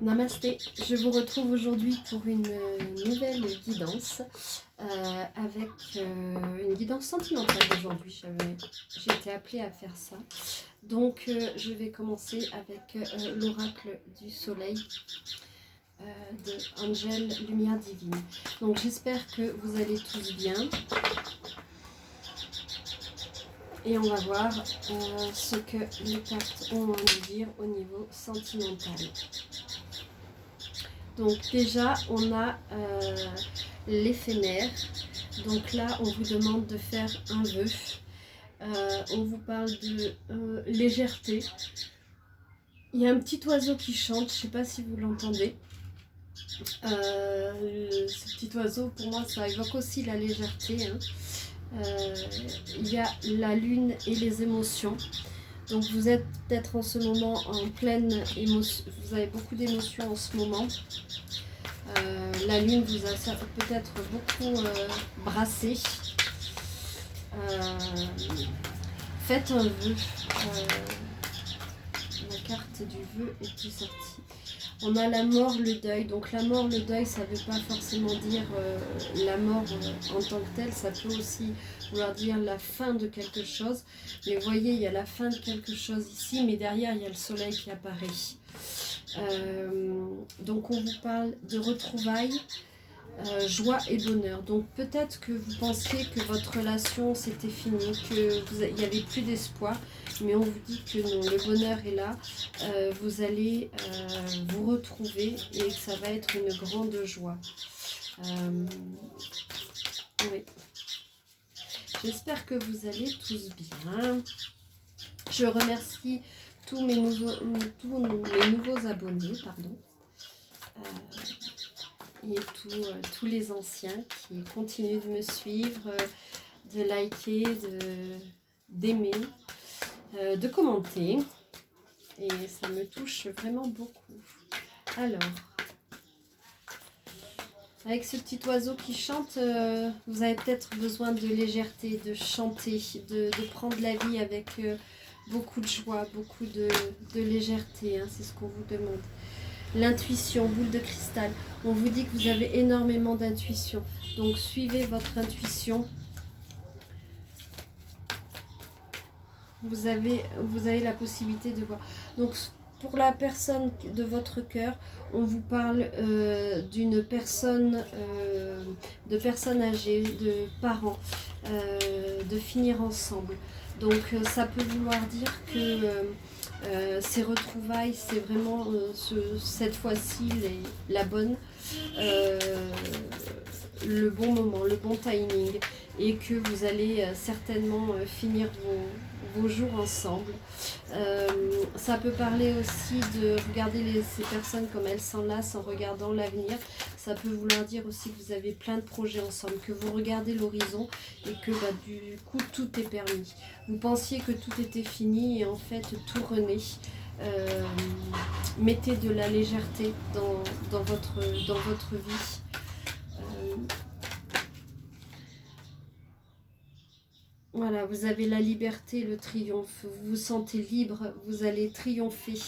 Namasté, je vous retrouve aujourd'hui pour une nouvelle guidance avec une guidance sentimentale aujourd'hui. J'ai été appelée à faire ça. Donc je vais commencer avec l'oracle du soleil de Angel Lumière Divine. Donc j'espère que vous allez tous bien. Et on va voir ce que les cartes ont à nous dire au niveau sentimental. Donc déjà, on a l'éphémère. Donc là, on vous demande de faire un vœu. On vous parle de légèreté. Il y a un petit oiseau qui chante, je ne sais pas si vous l'entendez. Ce petit oiseau, pour moi, ça évoque aussi la légèreté. Il y a la lune et les émotions. Donc vous êtes peut-être en ce moment en pleine émotion, vous avez beaucoup d'émotions en ce moment. La lune vous a peut-être beaucoup brassé. Faites un vœu. La carte du vœu est plus sortie. On a la mort, le deuil. Donc la mort, le deuil, ça ne veut pas forcément dire la mort en tant que telle. Ça peut aussi vouloir dire la fin de quelque chose. Mais vous voyez, il y a la fin de quelque chose ici, mais derrière, il y a le soleil qui apparaît. Donc on vous parle de retrouvailles, joie et bonheur. Donc peut-être que vous pensiez que votre relation c'était fini, qu'il n'y avait plus d'espoir, mais on vous dit que non, le bonheur est là, vous allez vous retrouver et que ça va être une grande joie. Oui. J'espère que vous allez tous bien. Je remercie tous mes nouveaux abonnés, pardon. Et tous les anciens qui continuent de me suivre, de liker, d'aimer, de commenter. Et ça me touche vraiment beaucoup. Alors, avec ce petit oiseau qui chante, vous avez peut-être besoin de légèreté, de chanter, de prendre la vie avec beaucoup de joie, beaucoup de légèreté. Hein, c'est ce qu'on vous demande. L'intuition, boule de cristal. On vous dit que vous avez énormément d'intuition. Donc suivez votre intuition. Vous avez la possibilité de voir. Donc pour la personne de votre cœur, on vous parle d'une personne, de personnes âgées, de parents, de finir ensemble. Donc ça peut vouloir dire que ces retrouvailles, c'est vraiment cette fois-ci la bonne, le bon moment, le bon timing, et que vous allez certainement finir vos jours ensemble. Ça peut parler aussi de regarder ces personnes comme elles s'enlacent en regardant l'avenir. Ça peut vouloir dire aussi que vous avez plein de projets ensemble, que vous regardez l'horizon et que du coup tout est permis. Vous pensiez que tout était fini et en fait tout renaît. Mettez de la légèreté dans votre vie. Voilà, vous avez la liberté, le triomphe, vous vous sentez libre, vous allez triompher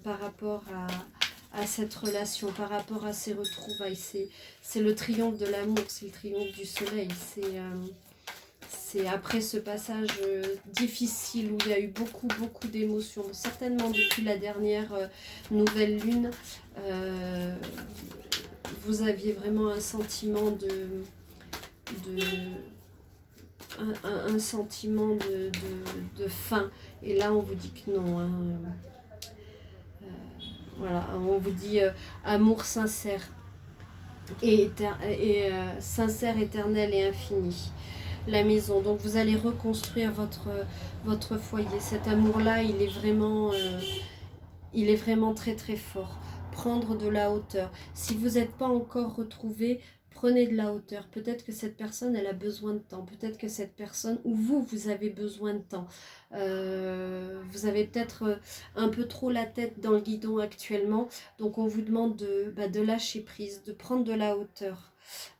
par rapport à cette relation, par rapport à ces retrouvailles. C'est le triomphe de l'amour, c'est le triomphe du soleil. C'est après ce passage difficile où il y a eu beaucoup d'émotions, certainement depuis la dernière nouvelle lune, vous aviez vraiment un sentiment un sentiment de faim, et là on vous dit que non, hein. Voilà, on vous dit amour sincère sincère, éternel et infini. La maison, donc vous allez reconstruire votre foyer. Cet amour là il est vraiment très très fort. Prendre de la hauteur. Si vous n'êtes pas encore retrouvé, prenez de la hauteur. Peut-être que cette personne, elle a besoin de temps. Peut-être que cette personne, ou vous avez besoin de temps. Vous avez peut-être un peu trop la tête dans le guidon actuellement. Donc on vous demande de lâcher prise, de prendre de la hauteur.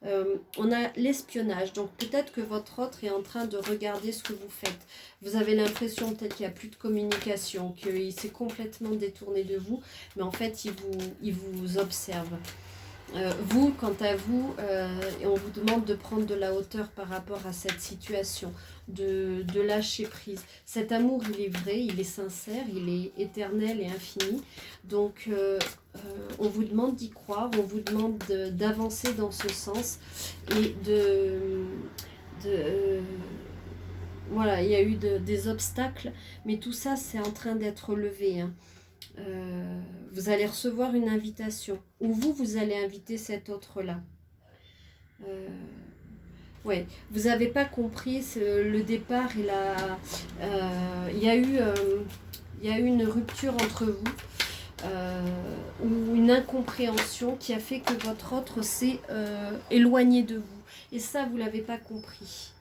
On a l'espionnage, donc peut-être que votre autre est en train de regarder ce que vous faites. Vous avez l'impression peut-être qu'il n'y a plus de communication, qu'il s'est complètement détourné de vous, mais en fait il vous observe. Vous, quant à vous, on vous demande de prendre de la hauteur par rapport à cette situation, de lâcher prise. Cet amour, il est vrai, il est sincère, il est éternel et infini. Donc, on vous demande d'y croire, on vous demande d'avancer dans ce sens et voilà, il y a eu des obstacles, mais tout ça, c'est en train d'être levé, hein. Vous allez recevoir une invitation, ou vous allez inviter cet autre-là. Ouais, vous n'avez pas compris le départ et il y a eu une rupture entre vous, ou une incompréhension qui a fait que votre autre s'est éloigné de vous. Et ça, vous ne l'avez pas compris.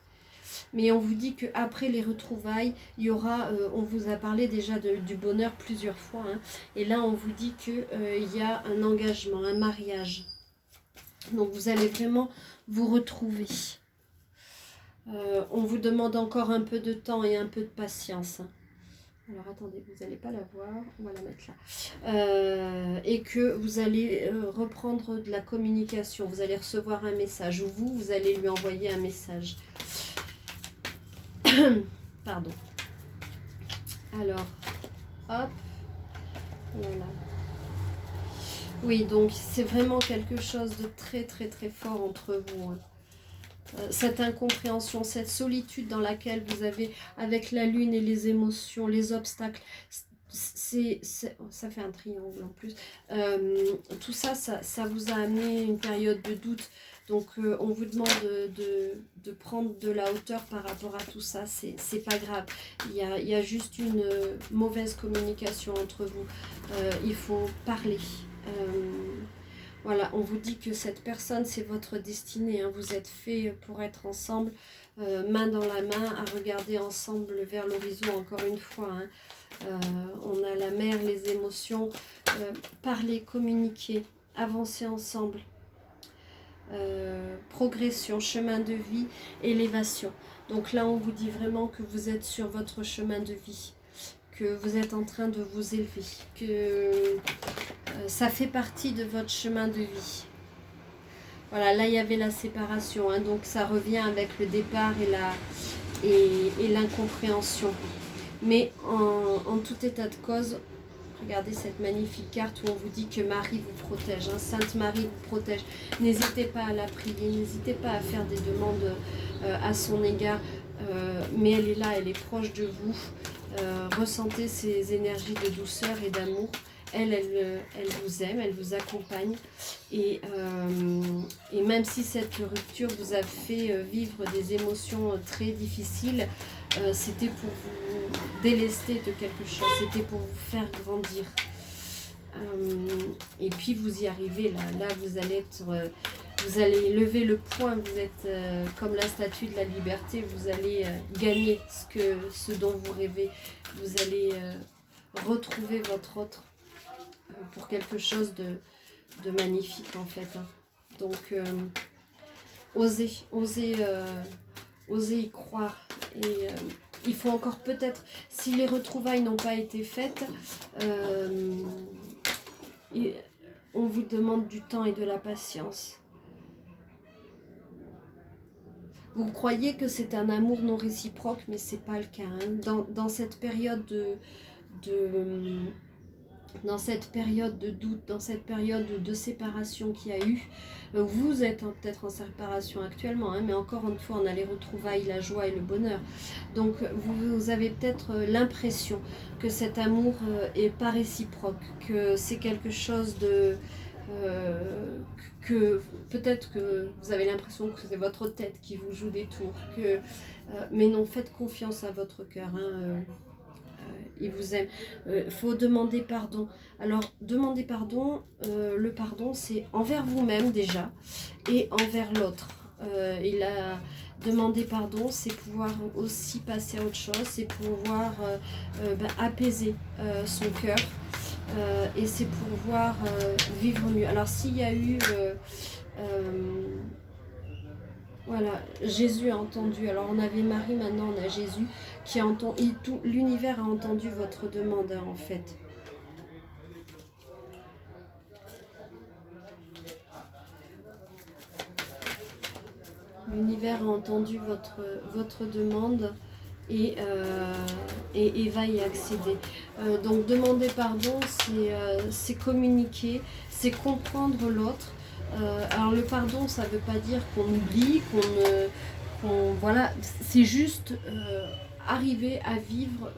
Mais on vous dit qu'après les retrouvailles, il y aura, on vous a parlé déjà du bonheur plusieurs fois, hein, et là on vous dit qu'il y a un engagement, un mariage. Donc vous allez vraiment vous retrouver. On vous demande encore un peu de temps et un peu de patience. Alors attendez, vous n'allez pas la voir, on va la mettre là. Et que vous allez reprendre de la communication, vous allez recevoir un message, ou vous allez lui envoyer un message. Pardon. Alors, hop. Voilà. Oui, donc c'est vraiment quelque chose de très très très fort entre vous, hein. Cette incompréhension, cette solitude dans laquelle vous avez avec la lune et les émotions, les obstacles, ça fait un triangle en plus. Tout ça, ça vous a amené une période de doute. Donc on vous demande de prendre de la hauteur par rapport à tout ça. C'est pas grave. Il y a juste une mauvaise communication entre vous. Il faut parler. Voilà, on vous dit que cette personne, c'est votre destinée, hein. Vous êtes fait pour être ensemble, main dans la main, à regarder ensemble vers l'horizon, encore une fois, hein. On a la mer, les émotions, parler, communiquer, avancer ensemble, progression, chemin de vie, élévation. Donc là, on vous dit vraiment que vous êtes sur votre chemin de vie, que vous êtes en train de vous élever, que ça fait partie de votre chemin de vie. Voilà, là il y avait la séparation, hein, donc ça revient avec le départ et l'incompréhension. Mais en tout état de cause, regardez cette magnifique carte où on vous dit que Marie vous protège, hein, Sainte Marie vous protège. N'hésitez pas à la prier, n'hésitez pas à faire des demandes à son égard, mais elle est là, elle est proche de vous. Ressentez ces énergies de douceur et d'amour. Elle vous aime, elle vous accompagne. Et même si cette rupture vous a fait vivre des émotions très difficiles, c'était pour vous délester de quelque chose, c'était pour vous faire grandir. Et puis vous y arrivez, là vous allez vous allez lever le poing, vous êtes comme la statue de la liberté, vous allez gagner ce dont vous rêvez, vous allez retrouver votre autre pour quelque chose de magnifique en fait, hein. Donc osez y croire. Et il faut encore peut-être, si les retrouvailles n'ont pas été faites, on vous demande du temps et de la patience. Vous croyez que c'est un amour non réciproque, mais c'est pas le cas, hein. Dans cette période dans cette période de doute, dans cette période de séparation qu'il y a eu, vous êtes peut-être en séparation actuellement, hein, mais encore une fois, on a les retrouvailles, la joie et le bonheur. Donc, vous avez peut-être l'impression que cet amour est pas réciproque, que c'est quelque chose de... que peut-être que vous avez l'impression que c'est votre tête qui vous joue des tours, mais non, faites confiance à votre cœur, hein. Il vous aime. Faut demander pardon. Alors, demander pardon, le pardon, c'est envers vous-même déjà et envers l'autre. Il a demandé pardon, c'est pouvoir aussi passer à autre chose, c'est pouvoir apaiser son cœur et c'est pouvoir vivre mieux. Alors, s'il y a eu Voilà, Jésus a entendu. Alors on avait Marie, maintenant on a Jésus qui a entendu. Tout l'univers a entendu votre demande en fait. L'univers a entendu votre demande et va y accéder. Donc demander pardon, c'est communiquer, c'est comprendre l'autre. Alors le pardon, ça ne veut pas dire qu'on oublie, voilà, c'est juste arriver à vivre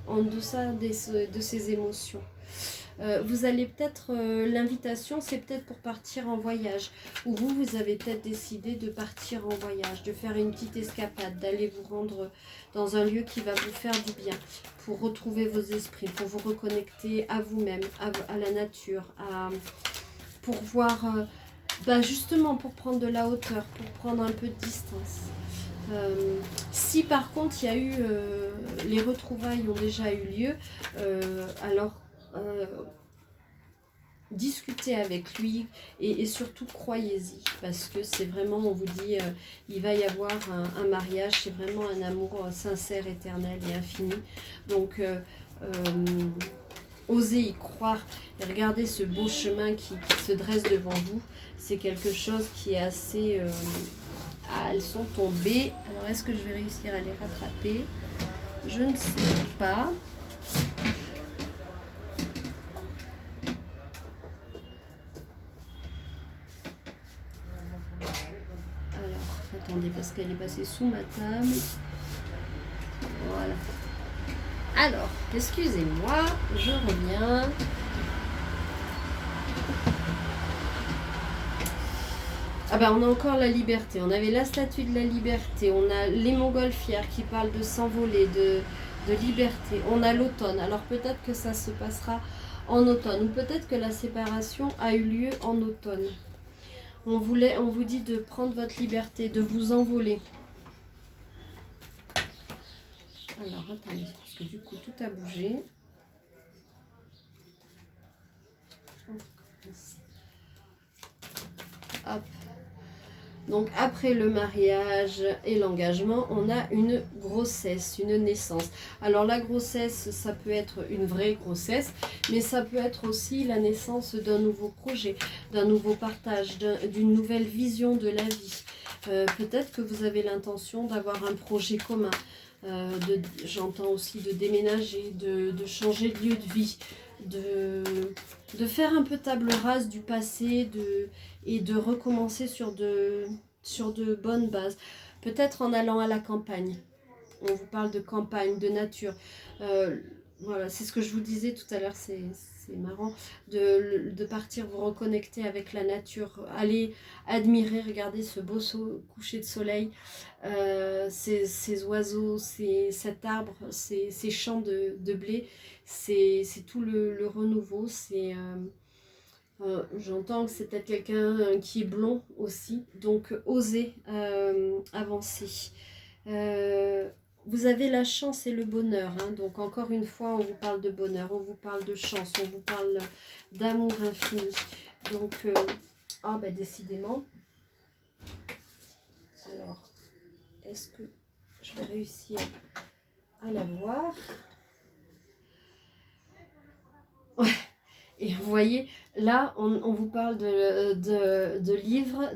en deçà de ses émotions. Vous allez peut-être, l'invitation c'est peut-être pour partir en voyage, ou vous avez peut-être décidé de partir en voyage, de faire une petite escapade, d'aller vous rendre dans un lieu qui va vous faire du bien, pour retrouver vos esprits, pour vous reconnecter à vous-même, à la nature, pour voir, justement pour prendre de la hauteur, pour prendre un peu de distance. Si par contre il y a eu, les retrouvailles ont déjà eu lieu, alors discutez avec lui et surtout croyez-y, parce que c'est vraiment, on vous dit, il va y avoir un mariage, c'est vraiment un amour sincère, éternel et infini. Donc osez y croire et regardez ce beau chemin qui se dresse devant vous. C'est quelque chose qui est assez... elles sont tombées. Alors est-ce que je vais réussir à les rattraper? Je ne sais pas. Attendez, parce qu'elle est passée sous ma table. Voilà. Alors, excusez-moi, je reviens. Ah ben, on a encore la liberté. On avait la statue de la liberté. On a les montgolfières qui parlent de s'envoler, de liberté. On a l'automne. Alors peut-être que ça se passera en automne. Ou peut-être que la séparation a eu lieu en automne. On vous dit de prendre votre liberté, de vous envoler. Alors, attendez, parce que du coup, tout a bougé. Hop. Donc, après le mariage et l'engagement, on a une grossesse, une naissance. Alors, la grossesse, ça peut être une vraie grossesse, mais ça peut être aussi la naissance d'un nouveau projet, d'un nouveau partage, d'une nouvelle vision de la vie. Peut-être que vous avez l'intention d'avoir un projet commun. J'entends aussi de déménager, de changer de lieu de vie, de faire un peu table rase du passé et de recommencer sur de bonnes bases. Peut-être en allant à la campagne. On vous parle de campagne, de nature. Voilà, c'est ce que je vous disais tout à l'heure, c'est marrant de partir vous reconnecter avec la nature, aller admirer, regarder ce beau coucher de soleil, ces oiseaux, cet arbre, ces champs de blé, c'est tout le renouveau. J'entends que c'est peut-être quelqu'un qui est blond aussi, donc osez avancer. Vous avez la chance et le bonheur, hein. Donc encore une fois, on vous parle de bonheur, on vous parle de chance, on vous parle d'amour infini. Donc, décidément. Alors, est-ce que je vais réussir à la voir? Ouais. Et vous voyez, là, on vous parle de livres,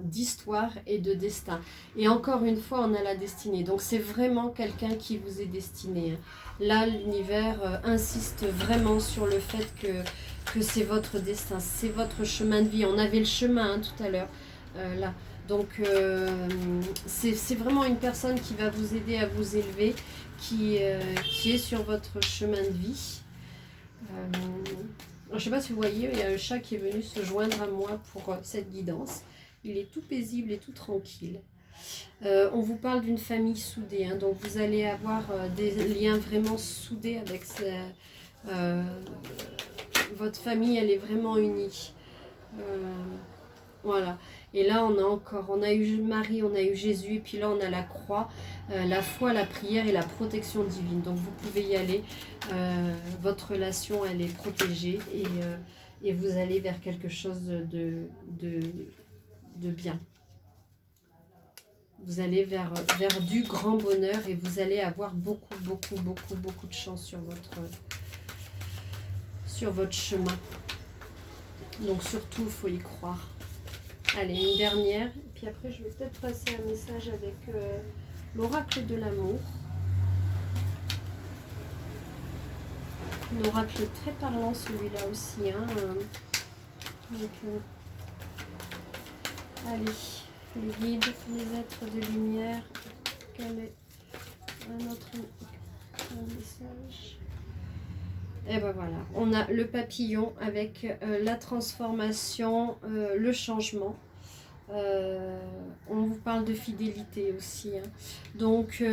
d'histoire et de destin. Et encore une fois, on a la destinée. Donc c'est vraiment quelqu'un qui vous est destiné. Là, l'univers insiste vraiment sur le fait que c'est votre destin, c'est votre chemin de vie. On avait le chemin tout à l'heure, là. Donc c'est vraiment une personne qui va vous aider à vous élever, qui est sur votre chemin de vie. Je ne sais pas si vous voyez, il y a un chat qui est venu se joindre à moi pour cette guidance. Il est tout paisible et tout tranquille. On vous parle d'une famille soudée, hein, donc vous allez avoir des liens vraiment soudés avec votre famille, elle est vraiment unie. Voilà. Et là, on a eu Marie, on a eu Jésus, et puis là, on a la croix, la foi, la prière et la protection divine. Donc, vous pouvez y aller. Votre relation, elle est protégée et vous allez vers quelque chose de bien. Vous allez vers du grand bonheur et vous allez avoir beaucoup de chance sur votre chemin. Donc surtout, il faut y croire. Allez, une dernière. Et puis après, je vais peut-être passer un message avec l'oracle de l'amour. L'oracle très parlant, celui-là aussi. Hein. Donc, allez, les guides, les êtres de lumière. Quel est un autre message? Et ben voilà, on a le papillon avec la transformation, le changement. On vous parle de fidélité aussi. Hein. Donc,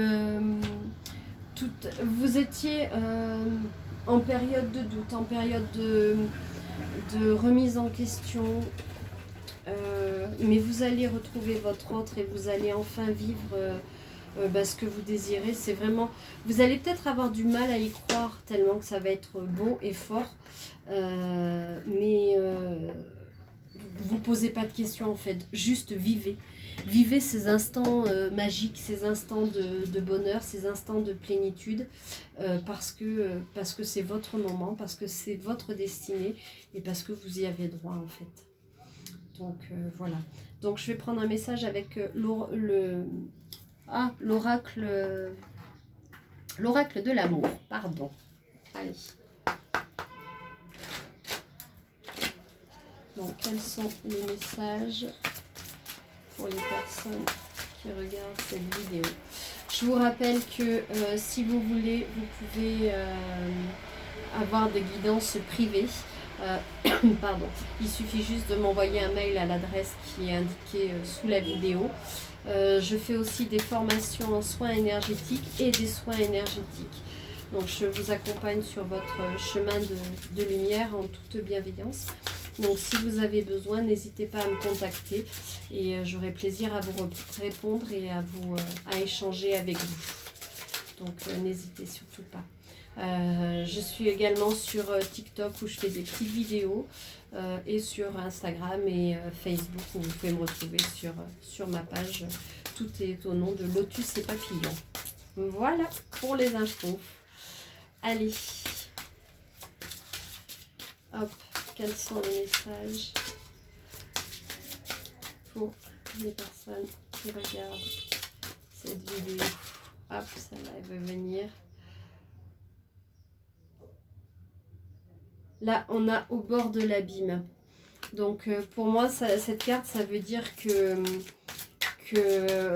vous étiez en période de doute, en période de remise en question. Mais vous allez retrouver votre autre et vous allez enfin vivre ce que vous désirez. C'est vraiment, vous allez peut-être avoir du mal à y croire tellement que ça va être beau et fort, mais vous posez pas de questions en fait, juste vivez ces instants magiques, ces instants de bonheur, ces instants de plénitude, parce que c'est votre moment, parce que c'est votre destinée et parce que vous y avez droit en fait. Donc voilà. Donc je vais prendre un message avec l'oracle de l'amour. Pardon. Allez. Donc quels sont les messages pour les personnes qui regardent cette vidéo? Je vous rappelle que si vous voulez, vous pouvez avoir des guidances privées. Pardon, il suffit juste de m'envoyer un mail à l'adresse qui est indiquée sous la vidéo. Je fais aussi des formations en soins énergétiques et des soins énergétiques. Donc je vous accompagne sur votre chemin de lumière en toute bienveillance. Donc si vous avez besoin, n'hésitez pas à me contacter et j'aurai plaisir à vous répondre et à échanger avec vous. Donc n'hésitez surtout pas. Je suis également sur TikTok où je fais des petites vidéos et sur Instagram et Facebook où vous pouvez me retrouver sur ma page. Tout est au nom de Lotus et Papillon. Voilà pour les infos. Allez. Hop, quels sont les messages pour les personnes qui regardent cette vidéo? Hop, celle-là, elle veut venir. Là, on a au bord de l'abîme. Donc, pour moi, cette carte, ça veut dire que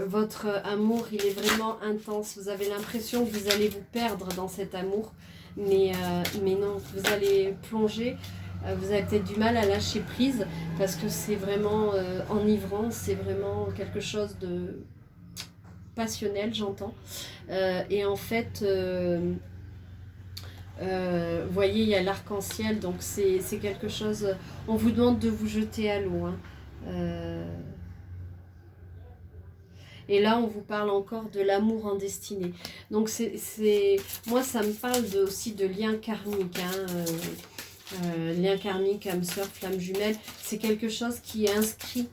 votre amour, il est vraiment intense. Vous avez l'impression que vous allez vous perdre dans cet amour. Mais non, vous allez plonger. Vous avez peut-être du mal à lâcher prise parce que c'est vraiment enivrant. C'est vraiment quelque chose de passionnel, j'entends. Et en fait... vous voyez, il y a l'arc-en-ciel, donc c'est quelque chose... On vous demande de vous jeter à l'eau. Hein. Et là, on vous parle encore de l'amour en destinée. Donc, moi, ça me parle aussi de lien karmique. Hein. Lien karmique, âme sœur, flamme jumelle. C'est quelque chose qui est inscrit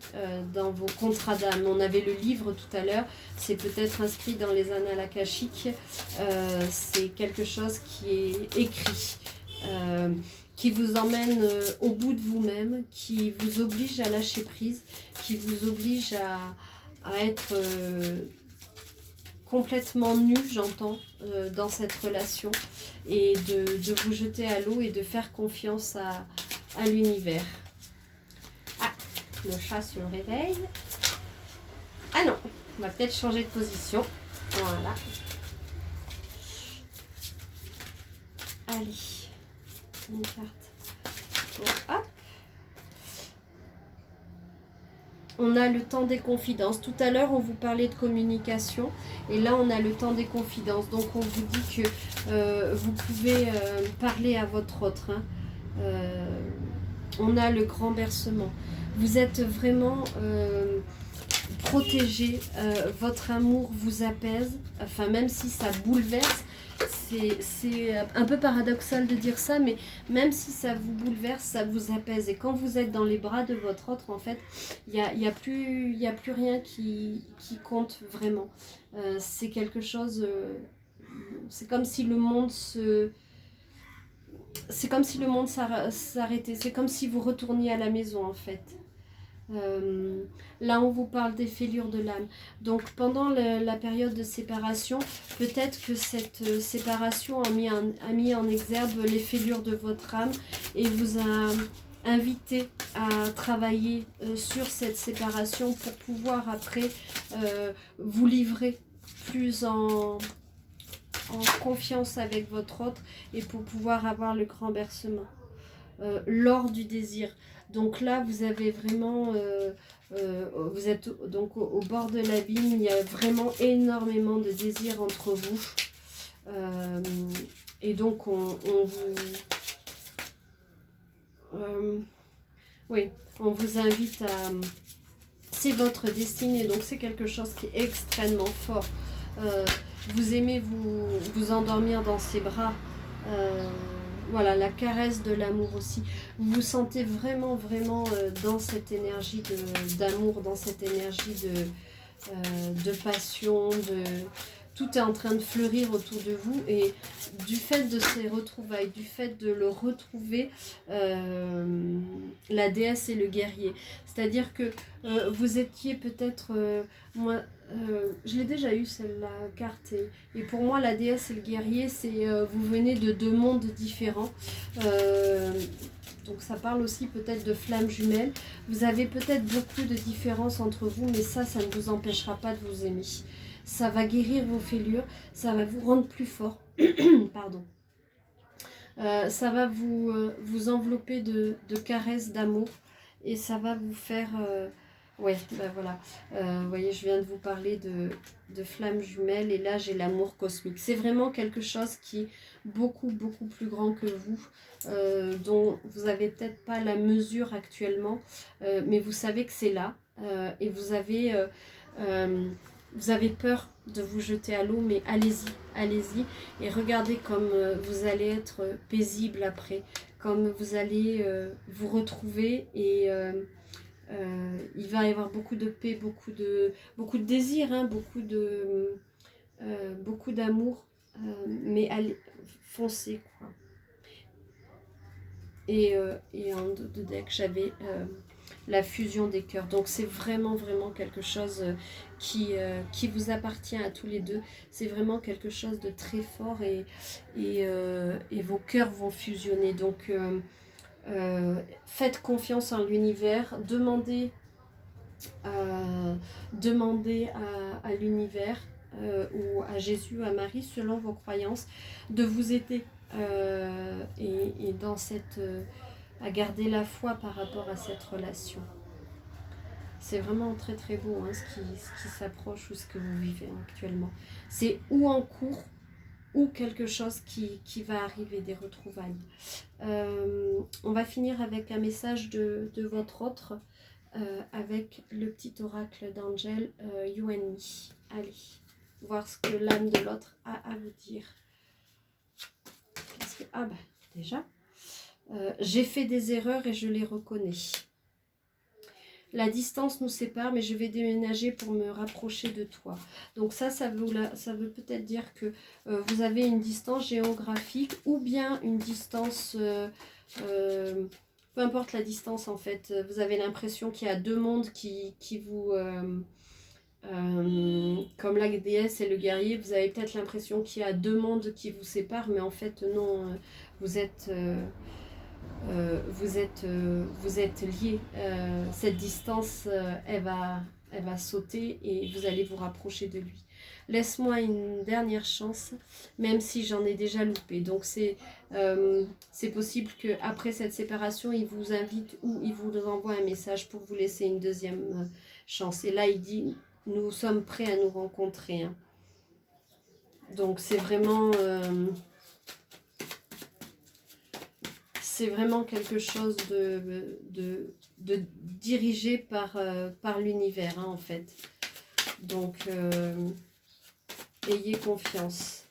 dans vos contrats d'âme. On avait le livre tout à l'heure. C'est peut-être inscrit dans les annales akashiques. C'est quelque chose qui est écrit. Qui vous emmène au bout de vous-même. Qui vous oblige à lâcher prise. Qui vous oblige à être complètement nu, j'entends, dans cette relation, et de vous jeter à l'eau et de faire confiance à l'univers. Ah, le chat se réveille. Ah non, on va peut-être changer de position. Voilà. Allez, une carte. Bon, hop. On a le temps des confidences. Tout à l'heure, on vous parlait de communication. Et là, on a le temps des confidences. Donc, on vous dit que vous pouvez parler à votre autre. Hein. On a le grand bercement. Vous êtes vraiment protégé. Votre amour vous apaise. Enfin, même si ça bouleverse. c'est un peu paradoxal de dire ça, mais même si ça vous bouleverse, ça vous apaise. Et quand vous êtes dans les bras de votre autre, en fait, y a plus rien qui compte vraiment. C'est quelque chose... c'est comme si le monde se... C'est comme si le monde s'arrêtait. C'est comme si vous retourniez à la maison, en fait. Là, on vous parle des fêlures de l'âme. Donc, pendant la période de séparation, peut-être que cette séparation a mis en exergue les fêlures de votre âme et vous a invité à travailler sur cette séparation pour pouvoir après vous livrer plus en confiance avec votre autre et pour pouvoir avoir le grand bercement. Lors du désir. Donc là, vous avez vraiment... vous êtes donc au bord de l'abîme, il y a vraiment énormément de désir entre vous. Et donc, oui, on vous invite à... C'est votre destinée, donc c'est quelque chose qui est extrêmement fort. Vous aimez vous endormir dans ses bras. Voilà, la caresse de l'amour aussi. Vous vous sentez vraiment, vraiment dans cette énergie d'amour, dans cette énergie de passion, tout est en train de fleurir autour de vous. Et du fait de ces retrouvailles, du fait de le retrouver, la déesse et le guerrier. C'est-à-dire que vous étiez peut-être... moi, je l'ai déjà eu celle-là, carte. Et pour moi, la déesse et le guerrier, c'est vous venez de deux mondes différents. Donc ça parle aussi peut-être de flammes jumelles. Vous avez peut-être beaucoup de différences entre vous, mais ça ne vous empêchera pas de vous aimer. Ça va guérir vos fêlures, ça va vous rendre plus fort. Pardon. Ça va vous envelopper de caresses d'amour et ça va vous faire... ouais, ben voilà. Vous voyez, je viens de vous parler de flammes jumelles et là, j'ai l'amour cosmique. C'est vraiment quelque chose qui est beaucoup, beaucoup plus grand que vous, dont vous n'avez peut-être pas la mesure actuellement, mais vous savez que c'est là et vous avez peur de vous jeter à l'eau, mais allez-y, allez-y. Et regardez comme vous allez être paisible après, comme vous allez vous retrouver et il va y avoir beaucoup de paix, beaucoup de désir, hein, beaucoup d'amour, mais allez, foncez quoi. Et en de deck, j'avais la fusion des cœurs. Donc c'est vraiment, vraiment quelque chose qui vous appartient à tous les deux. C'est vraiment quelque chose de très fort et vos cœurs vont fusionner. Donc faites confiance en l'univers. Demandez à l'univers ou à Jésus, à Marie, selon vos croyances, de vous aider et dans cette... à garder la foi par rapport à cette relation. C'est vraiment très très beau hein, ce qui s'approche ou ce que vous vivez actuellement. C'est ou en cours ou quelque chose qui va arriver, des retrouvailles. On va finir avec un message de votre autre, avec le petit oracle d'Angel, You and Me. Allez, voir ce que l'âme de l'autre a à vous dire. Ah ben, déjà, j'ai fait des erreurs et je les reconnais. La distance nous sépare, mais je vais déménager pour me rapprocher de toi. Donc ça veut peut-être dire que vous avez une distance géographique ou bien une distance, peu importe la distance en fait. Vous avez l'impression qu'il y a deux mondes qui vous... comme la déesse et le guerrier, vous avez peut-être l'impression qu'il y a deux mondes qui vous séparent, mais en fait non, vous êtes liés. Cette distance, elle va sauter et vous allez vous rapprocher de lui. Laisse-moi une dernière chance, même si j'en ai déjà loupé. Donc c'est possible qu'après cette séparation, il vous invite ou il vous envoie un message pour vous laisser une deuxième chance. Et là, il dit, nous sommes prêts à nous rencontrer. Hein. Donc c'est vraiment... c'est vraiment quelque chose de dirigé par l'univers, hein, en fait. Donc, ayez confiance.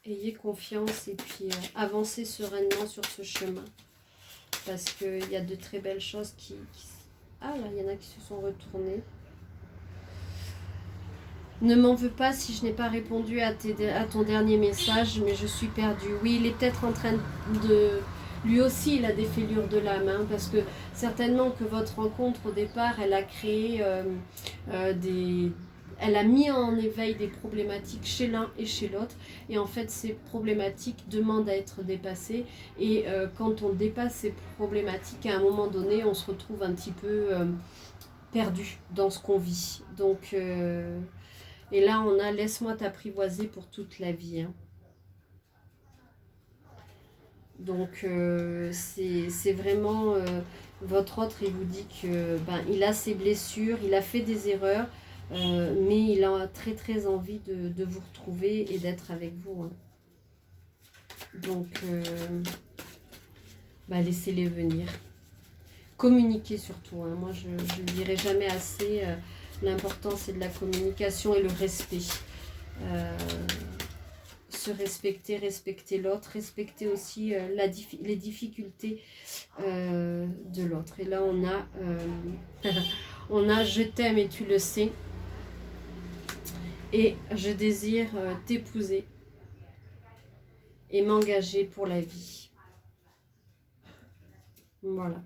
Ayez confiance et puis avancez sereinement sur ce chemin. Parce qu'il y a de très belles choses qui... Ah là, il y en a qui se sont retournés. Ne m'en veux pas si je n'ai pas répondu à ton dernier message, mais je suis perdue. Oui, il est peut-être en train de... Lui aussi, il a des fêlures de l'âme, hein, parce que certainement que votre rencontre, au départ, elle a créé des... Elle a mis en éveil des problématiques chez l'un et chez l'autre. Et en fait, ces problématiques demandent à être dépassées. Et quand on dépasse ces problématiques, à un moment donné, on se retrouve un petit peu perdu dans ce qu'on vit. Donc... Et là, on a « laisse-moi t'apprivoiser pour toute la vie hein. ». Donc, c'est vraiment... votre autre, il vous dit que il a ses blessures, il a fait des erreurs, mais il a très très envie de vous retrouver et d'être avec vous. Hein. Donc, laissez-les venir. Communiquez surtout. Hein. Moi, je ne dirai jamais assez... L'important, c'est de la communication et le respect. Se respecter, respecter l'autre, respecter aussi les difficultés de l'autre. Et là, on a, on a « je t'aime et tu le sais » et « je désire t'épouser et m'engager pour la vie ». Voilà.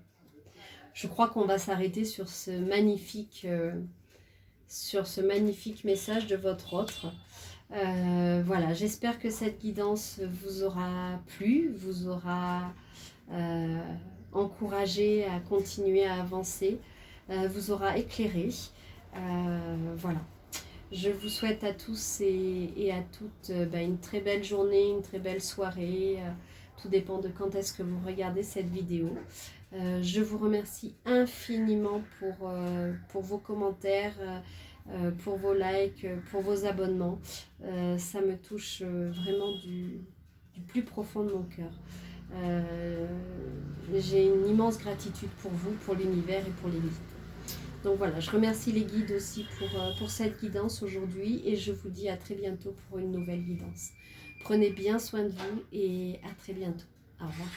Je crois qu'on va s'arrêter sur ce magnifique message de votre autre. Voilà, j'espère que cette guidance vous aura plu, vous aura encouragé à continuer à avancer, vous aura éclairé. Voilà. Je vous souhaite à tous et à toutes une très belle journée, une très belle soirée. Tout dépend de quand est-ce que vous regardez cette vidéo. Je vous remercie infiniment pour vos commentaires, pour vos likes, pour vos abonnements. Ça me touche vraiment du plus profond de mon cœur. J'ai une immense gratitude pour vous, pour l'univers et pour les guides. Donc voilà, je remercie les guides aussi pour cette guidance aujourd'hui et je vous dis à très bientôt pour une nouvelle guidance. Prenez bien soin de vous et à très bientôt. Au revoir.